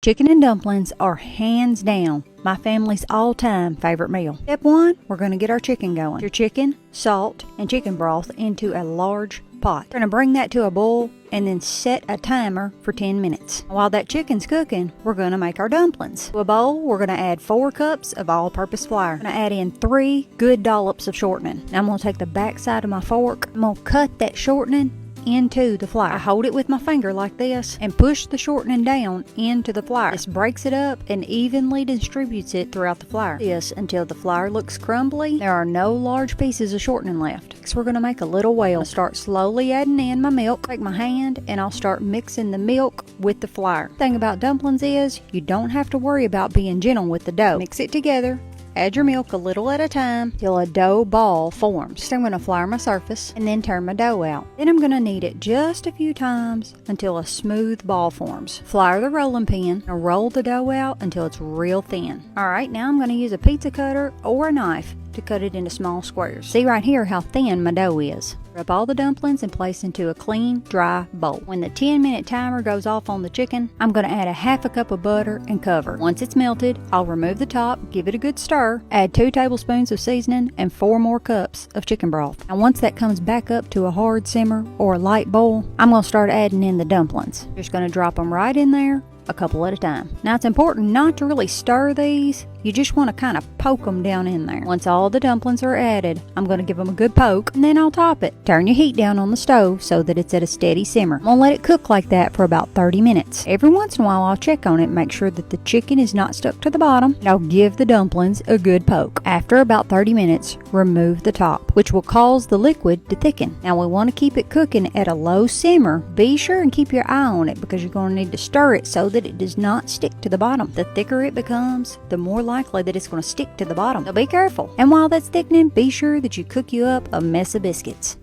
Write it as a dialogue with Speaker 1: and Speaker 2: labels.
Speaker 1: Chicken and dumplings are hands down my family's all-time favorite meal. Step 1, we're going to get our chicken going. Your chicken, salt, and chicken broth into a large pot. We're going to bring that to a boil and then set a timer for 10 minutes. While that chicken's cooking, we're going to make our dumplings. To a bowl, we're going to add 4 cups of all-purpose flour. I'm going to add in 3 good dollops of shortening. Now I'm going to take the back side of my fork. I'm going to cut that shortening into the flour. I hold it with my finger like this and push the shortening down into the flour. This breaks it up and evenly distributes it throughout the flour. This until the flour looks crumbly. There are no large pieces of shortening left. Next, we're going to make a little well. I'll start slowly adding in my milk. Take my hand and I'll start mixing the milk with the flour. The thing about dumplings is you don't have to worry about being gentle with the dough. Mix it together. Add your milk a little at a time till a dough ball forms. So I'm going to flour my surface and then turn my dough out. Then I'm going to knead it just a few times until a smooth ball forms. Flour the rolling pin and roll the dough out until it's real thin. Alright, now I'm going to use a pizza cutter or a knife to cut it into small squares. See right here how thin my dough is. Rub all the dumplings and place into a clean, dry bowl. When the 10-minute timer goes off on the chicken, I'm going to add a half a cup of butter and cover. Once it's melted, I'll remove the top, give it a good stir, add 2 tablespoons of seasoning and 4 more cups of chicken broth. Now once that comes back up to a hard simmer or a light boil, I'm going to start adding in the dumplings. Just going to drop them right in there, a couple at a time. Now it's important not to really stir these. You just want to kind of poke them down in there. Once all the dumplings are added, I'm going to give them a good poke and then I'll top it. Turn your heat down on the stove so that it's at a steady simmer. I'm going to let it cook like that for about 30 minutes. Every once in a while I'll check on it and make sure that the chicken is not stuck to the bottom, and I'll give the dumplings a good poke. After about 30 minutes, remove the top, which will cause the liquid to thicken. Now we want to keep it cooking at a low simmer. Be sure and keep your eye on it because you're going to need to stir it so that it does not stick to the bottom. The thicker it becomes, the more likely that it's going to stick to the bottom. So be careful. And while that's thickening, be sure that you cook you up a mess of biscuits.